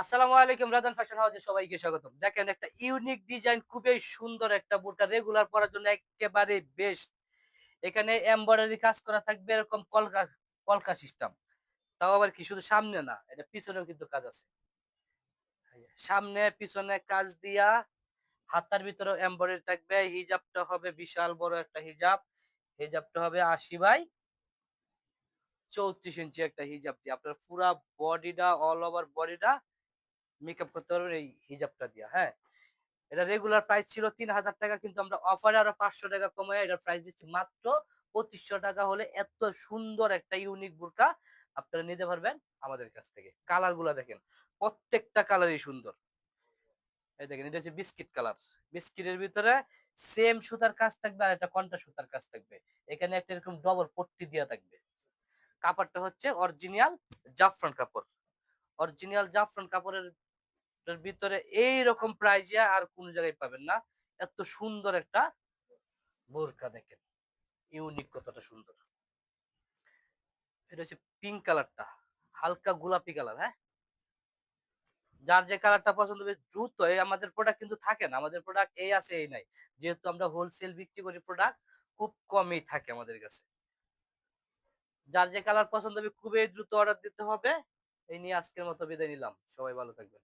আসসালামু আলাইকুম, রাদান ফ্যাশন হাউসে সবাইকে স্বাগতম। দেখেন একটা ইউনিক ডিজাইন, খুবই সুন্দর একটা বোরকা, রেগুলার পরার জন্য একেবারে বেস্ট। এখানে এমব্রয়ডারি কাজ করা থাকবে, এরকম কলকা কলকা সিস্টেম। তাও আবার কি শুধু সামনে না, এটা পিছনেও কিন্তু কাজ আছে। সামনে পিছনে কাজ দিয়া হাতার ভিতরেও এমব্রয়ডারি থাকবে। হিজাবটা হবে বিশাল বড় একটা হিজাব। হিজাবটা হবে ৮০ বাই ৩৪ ইঞ্চি একটা হিজাব দিয়ে আপনার পুরা বডিটা, অল ওভার বডিটা মেকআপ করতে পারবেন এই হিজাবটা দিয়া, হ্যাঁ? এটা রেগুলার প্রাইস ছিল ৳৩,০০০, কিন্তু আমরা অফারে আরো ৳৫০০ কমায় এটার প্রাইস দিচ্ছি মাত্র ৳২৫০০ হলে এত সুন্দর একটা ইউনিক বোরকা আপনারা নিতে পারবেন আমাদের কাছ থেকে। কালার গুলা দেখেন। প্রত্যেকটা কালারই সুন্দর। এই দেখেন, এটা হচ্ছে বিস্কিট কালার। বিস্কিটের ভিতরে সেম সুতার কাজ থাকবে আর একটা কন্ট্রা সুতার কাজ থাকবে। এখানে একটা এরকম ডবল পট্টি দেয়া থাকবে। কাপড়টা হচ্ছে অরিজিনাল জাফরান কাপড়। অরিজিনাল জাফরান কাপড়ের ভিতরে এইরকম প্রাইজে আর কোন জায়গায় পাবেন না। এত সুন্দর একটা বোরকা দেখেন। ইউনিক কতটা সুন্দর। এটা হচ্ছে পিঙ্ক কালারটা। হালকা গোলাপি কালার, হ্যাঁ? যার যে কালারটা পছন্দ হবে দ্রুত, এই আমাদের প্রোডাক্ট কিন্তু থাকে না। আমাদের প্রোডাক্ট এই আছে এই নাই। যেহেতু আমরা হোলসেল বিক্রি করি, প্রোডাক্ট খুব কমই থাকে আমাদের কাছে। যার যে কালার পছন্দ হবে খুবই দ্রুত অর্ডার দিতে হবে। এই নিয়ে আজকের মতো বিদায় নিলাম। সবাই ভালো থাকবেন।